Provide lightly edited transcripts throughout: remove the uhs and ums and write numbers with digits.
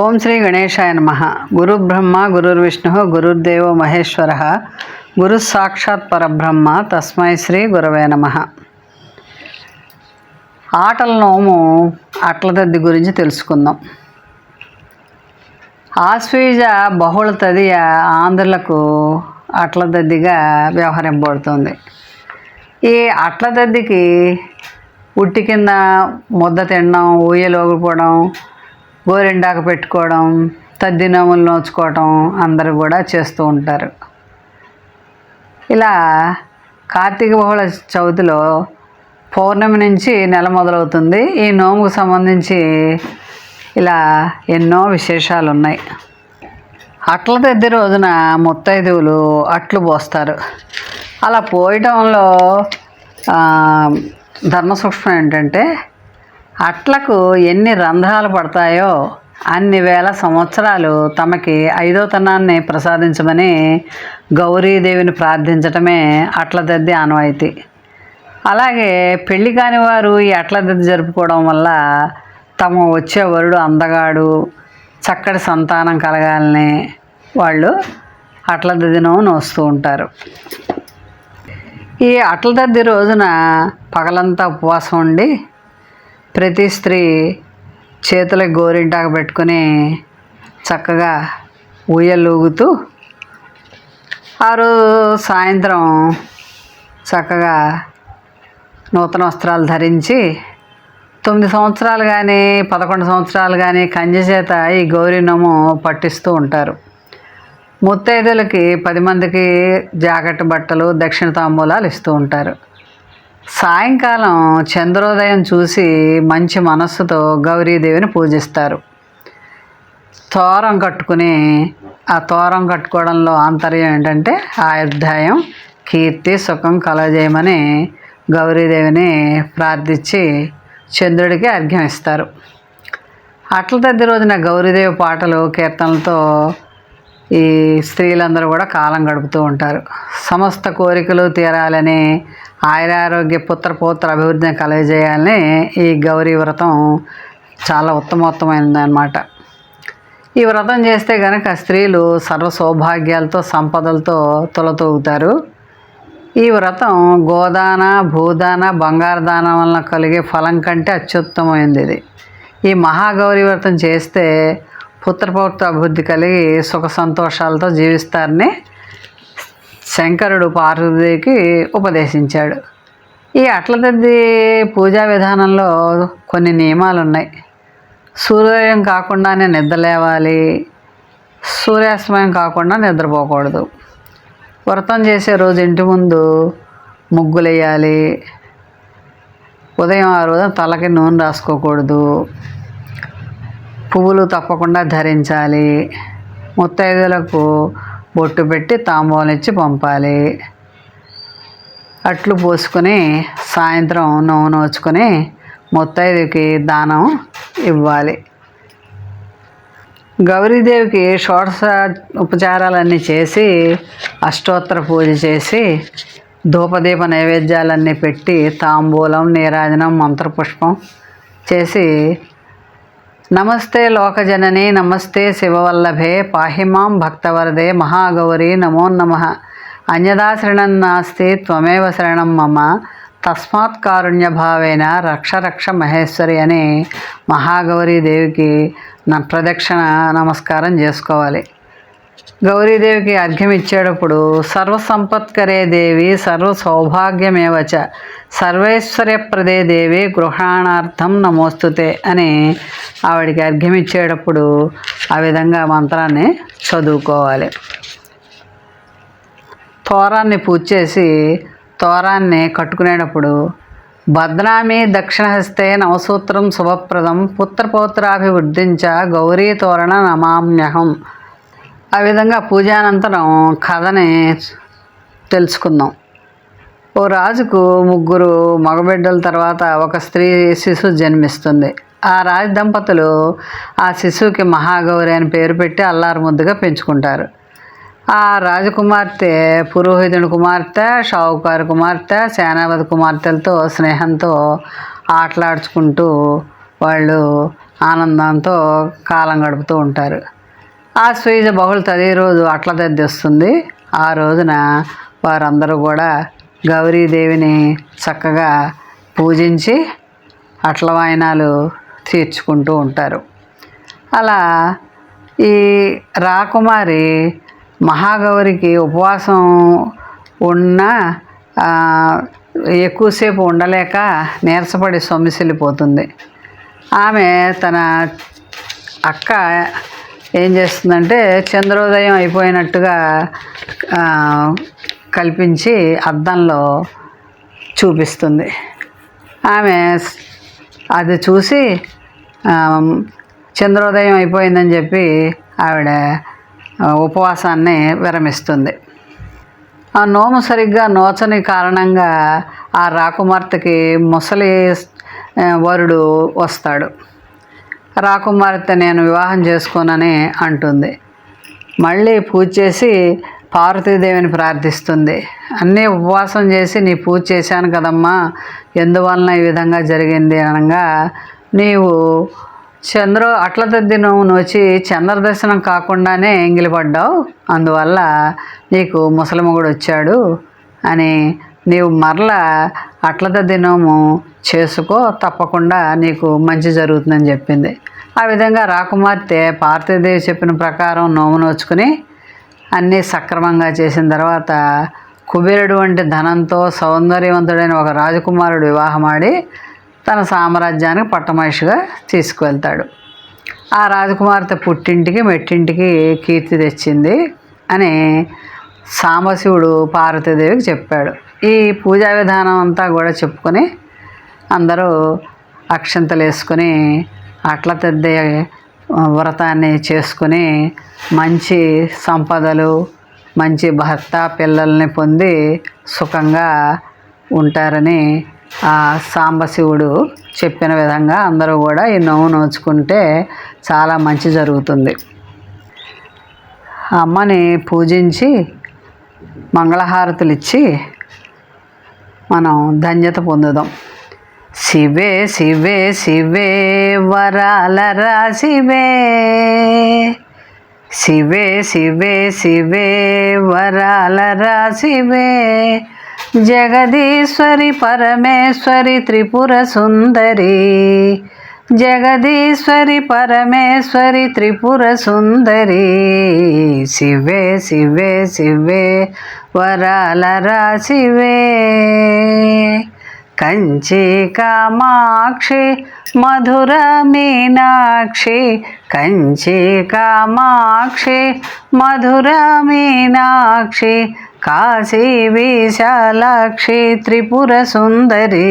ఓం శ్రీ గణేశాయ నమః. గురు బ్రహ్మ గురుర్విష్ణు గురుర్దేవో మహేశ్వర గురు సాక్షాత్ పరబ్రహ్మ తస్మై శ్రీ గురవే నమః. ఆటల నోము అట్లదద్ది గురించి తెలుసుకుందాం. ఆశ్వీజ బహుళ తదియ ఆంధ్రులకు అట్లదద్దిగా వ్యవహరింపబడుతుంది. ఈ అట్లదద్దికి ఉట్టి కింద ముద్ద తినడం, ఊయలోగిపోవడం, గోరిండాకు పెట్టుకోవడం, తద్ది నోములు నోచుకోవడం అందరూ కూడా చేస్తూ ఉంటారు. ఇలా కార్తీక బహుళ చవితిలో పౌర్ణమి నుంచి నెల మొదలవుతుంది. ఈ నోముకు సంబంధించి ఇలా ఎన్నో విశేషాలు ఉన్నాయి. అట్ల తద్ది రోజున ముత్తైదువులు అట్లు పోస్తారు. అలా పోయటంలో ధర్మ సూక్ష్మం ఏంటంటే, అట్లకు ఎన్ని రంధ్రాలు పడతాయో అన్ని వేల సంవత్సరాలు తమకి 5వ తనాన్ని ప్రసాదించమని గౌరీదేవిని ప్రార్థించటమే అట్లదద్ది ఆనవాయితీ. అలాగే పెళ్లి కాని వారు ఈ అట్లదద్ది జరుపుకోవడం వల్ల తమ వచ్చే వరుడు అందగాడు, చక్కటి సంతానం కలగాలని వాళ్ళు అట్లదద్దిను నోస్తూ ఉంటారు. ఈ అట్లదద్ది రోజున పగలంతా ఉపవాసం ఉండి ప్రతి స్త్రీ చేతులకు గోరింటాకు పెట్టుకుని చక్కగా ఊయలూగుతూ ఆ రోజు సాయంత్రం చక్కగా నూతన వస్త్రాలు ధరించి 9 సంవత్సరాలు కానీ 11 సంవత్సరాలు కానీ కంచె చేత ఈ గౌరీ నోము పట్టిస్తూ ఉంటారు. ముత్తైదులకి 10 మందికి జాకెట్ బట్టలు, దక్షిణ తాంబూలాలు ఇస్తూ ఉంటారు. సాయంకాలం చంద్రోదయం చూసి మంచి మనస్సుతో గౌరీదేవిని పూజిస్తారు. తోరం కట్టుకుని ఆ తోరం కట్టుకోవడంలో ఆంతర్యం ఏంటంటే, ఆయుర్దాయం, కీర్తి, సుఖం కలగజేయమని గౌరీదేవిని ప్రార్థించి చంద్రుడికి అర్ఘ్యం ఇస్తారు. అట్ల తద్ది రోజున గౌరీదేవి పాటలు, కీర్తనలతో ఈ స్త్రీలందరూ కూడా కాలం గడుపుతూ ఉంటారు. సమస్త కోరికలు తీరాలని, ఆయురారోగ్య పుత్ర అభివృద్ధిని కలగజేయాలని ఈ గౌరీ వ్రతం చాలా ఉత్తమోత్తమైనదన్నమాట. ఈ వ్రతం చేస్తే కనుక స్త్రీలు సర్వ సౌభాగ్యాలతో, సంపదలతో తులతూగుతారు. ఈ వ్రతం గోదాన, భూదాన, బంగారు దానం వలన కలిగే ఫలం కంటే అత్యుత్తమైనది ఇది. ఈ మహాగౌరీ వ్రతం చేస్తే పుత్ర అభివృద్ధి కలిగి సుఖ సంతోషాలతో జీవిస్తారని శంకరుడు పార్వతీదేవికి ఉపదేశించాడు. ఈ అట్లదద్ది పూజా విధానంలో కొన్ని నియమాలు ఉన్నాయి. సూర్యోదయం కాకుండానే నిద్ర లేవాలి, సూర్యాస్తమయం కాకుండా నిద్రపోకూడదు. వ్రతం చేసే రోజు ఇంటి ముందు ముగ్గులు వేయాలి. ఉదయం ఆ రోజు తలకి నూనె రాసుకోకూడదు. పువ్వులు తప్పకుండా ధరించాలి. ముత్తైదులకు బొట్టు పెట్టి తాంబూలం ఇచ్చి పంపాలి. అట్లు పోసుకొని సాయంత్రం నోము నోచుకొని ముత్తైదుకి దానం ఇవ్వాలి. గౌరీదేవికి షోడశ ఉపచారాలన్నీ చేసి అష్టోత్తర పూజ చేసి ధూపదీప నైవేద్యాలన్నీ పెట్టి తాంబూలం, నీరాజనం, మంత్రపుష్పం చేసి నమస్తే లోకజనని నమస్తే శివవల్లభే పాహిమాం భక్తవరదే మహాగౌరీ నమో నమః అన్యదా శరణం నాస్తి త్వమేవ శరణం మమ తస్మాత్ కారుణ్యభావేన రక్ష రక్ష మహేశ్వరి అని మహాగౌరీదేవికి ప్రదక్షిణ నమస్కారం చేసుకోవాలి. గౌరీదేవికి అర్ఘ్యం ఇచ్చేటప్పుడు సర్వసంపత్కరే దేవి సర్వ సౌభాగ్యమేవచ సర్వైశ్వర్యప్రదే దేవి గృహాణార్థం నమోస్తుతే అని ఆవిడికి అర్ఘ్యం ఇచ్చేటప్పుడు ఆ విధంగా మంత్రాన్ని చదువుకోవాలి. తోరాన్ని పూజ చేసి తోరాన్ని కట్టుకునేటప్పుడు భద్రామి దక్షిణహస్తే నవసూత్రం శుభప్రదం పుత్రపౌత్రాభివృద్ధించ గౌరీ తోరణ నమామ్యహం. ఆ విధంగా పూజానంతరం కథని తెలుసుకుందాం. ఓ రాజుకు 3 మగబిడ్డల తర్వాత ఒక స్త్రీ శిశువు జన్మిస్తుంది. ఆ రాజ దంపతులు ఆ శిశువుకి మహాగౌరి అని పేరు పెట్టి అల్లారు ముద్దుగా పెంచుకుంటారు. ఆ రాజకుమార్తె పురోహితుని కుమార్తె, షావుకారు కుమార్తె, సేనాపతి కుమార్తెలతో స్నేహంతో ఆటలాడుచుకుంటూ వాళ్ళు ఆనందంతో కాలం గడుపుతూ ఉంటారు. ఆశ్వయుజ బహుళ తది రోజు అట్ల తద్ది వస్తుంది. ఆ రోజున వారందరూ కూడా గౌరీదేవిని చక్కగా పూజించి అట్ల వాయినాలు తీర్చుకుంటూ ఉంటారు. అలా ఈ రాకుమారి మహాగౌరికి ఉపవాసం ఉన్న ఎక్కువసేపు ఉండలేక నీరసపడి సొమ్మిసిల్లిపోతుంది. ఆమె తన అక్క ఏం చేస్తుందంటే చంద్రోదయం అయిపోయినట్టుగా కల్పించి అద్దంలో చూపిస్తుంది. ఆమె అది చూసి చంద్రోదయం అయిపోయిందని చెప్పి ఆవిడ ఉపవాసాన్ని విరమిస్తుంది. ఆ నోము సరిగ్గా నోచని కారణంగా ఆ రాకుమార్తెకి ముసలి వరుడు వస్తాడు. రాకుమార్తె నేను వివాహం చేసుకోనని అంటుంది. మళ్ళీ పూజ చేసి పార్వతీదేవిని ప్రార్థిస్తుంది. అన్నీ ఉపవాసం చేసి నీ పూజ చేశాను కదమ్మా, ఎందువలన ఈ విధంగా జరిగింది అనగా, నీవు అట్ల తద్ది నువ్వు నోచి చంద్రదర్శనం కాకుండానే ఎంగిలిపడ్డావు, అందువల్ల నీకు ముసలిమొగుడు వచ్చాడు అని నీవు మరలా అట్ల తద్ది నోము చేసుకో, తప్పకుండా నీకు మంచి జరుగుతుందని చెప్పింది. ఆ విధంగా రాకుమార్తె పార్వతీదేవి చెప్పిన ప్రకారం నోము నోచుకుని అన్నీ సక్రమంగా చేసిన తర్వాత కుబేరుడు వంటి ధనంతో సౌందర్యవంతుడైన ఒక రాజకుమారుడు వివాహమాడి తన సామ్రాజ్యానికి పట్టమహిషిగా తీసుకువెళ్తాడు. ఆ రాజకుమార్తె పుట్టింటికి మెట్టింటికి కీర్తి తెచ్చింది అని సాంబశివుడు పార్వతీదేవికి చెప్పాడు. ఈ పూజా విధానం అంతా కూడా చెప్పుకొని అందరూ అక్షంతలు వేసుకొని అట్ల తద్ది వ్రతాన్ని చేసుకుని మంచి సంపదలు, మంచి భర్త పిల్లల్ని పొంది సుఖంగా ఉంటారని ఆ సాంబశివుడు చెప్పిన విధంగా అందరూ కూడా ఈ నోము నోచుకుంటే చాలా మంచి జరుగుతుంది. అమ్మని పూజించి మంగళహారతులు ఇచ్చి మనం ధన్యత పొందుదాం. శివే శివే శివే వరాల రాశివే, శివే శివే శివే వరాల రాశివే, జగదీశ్వరి పరమేశ్వరి త్రిపుర సుందరి, జగదీశ్వరి పరమేశ్వరి త్రిపుర సుందరి, శివే శివే శివే వరాల రాశివే, కంచి కామాక్షి మధుర మీనాక్షి, కంచి కామాక్షి మధుర మీనాక్షి, కాశీ విశాలాక్షి త్రిపుర సుందరి,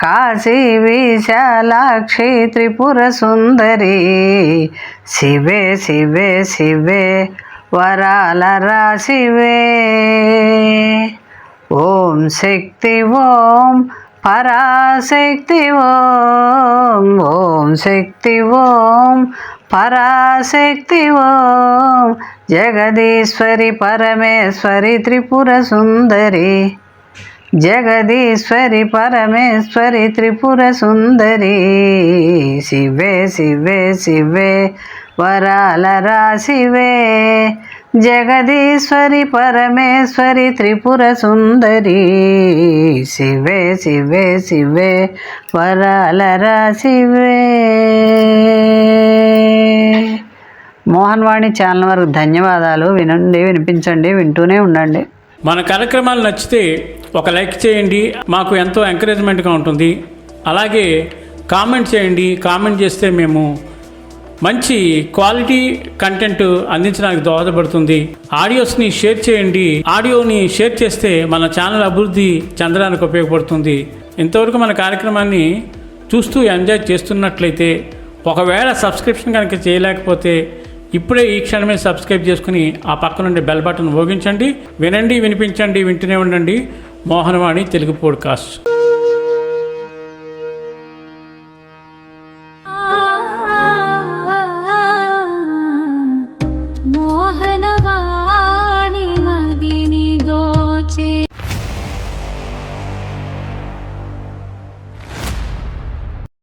కాశీ విశాలాక్షి త్రిపుర సుందరి, శివే శివే శివే వరాల రాశివే. ఓం శక్తి ఓం పరాశక్తి ఓం, ఓం శక్తి ఓం పరాశక్తి ఓం, జగదీశ్వరి పరమేశ్వరి త్రిపుర సుందరి, జగదీశ్వరి పరమేశ్వరి త్రిపుర సుందరి, శివే శివే శివే వరాల రాశివే, జగదీశ్వరి పరమేశ్వరి త్రిపుర సుందరి, శివే శివే శివే వరాల రాశివే. మోహన్వాణి ఛానల్ వరకు ధన్యవాదాలు. వినండి, వినిపించండి, వింటూనే ఉండండి. మన కార్యక్రమాలు నచ్చితే ఒక లైక్ చేయండి, మాకు ఎంతో ఎంకరేజ్మెంట్గా ఉంటుంది. అలాగే కామెంట్ చేయండి. కామెంట్ చేస్తే మేము మంచి క్వాలిటీ కంటెంట్ అందించడానికి దోహదపడుతుంది. ఆడియోస్ని షేర్ చేయండి. ఆడియోని షేర్ చేస్తే మన ఛానల్ అభివృద్ధి చెందడానికి ఉపయోగపడుతుంది. ఇంతవరకు మన కార్యక్రమాన్ని చూస్తూ ఎంజాయ్ చేస్తున్నట్లయితే, ఒకవేళ సబ్స్క్రిప్షన్ కనుక చేయలేకపోతే ఇప్పుడే ఈ క్షణమే సబ్స్క్రైబ్ చేసుకుని ఆ పక్క నుండి బెల్ బటన్ మోగించండి. వినండి, వినిపించండి, వింటూనే ఉండండి. మోహన్వాణి తెలుగు పోడ్కాస్ట్.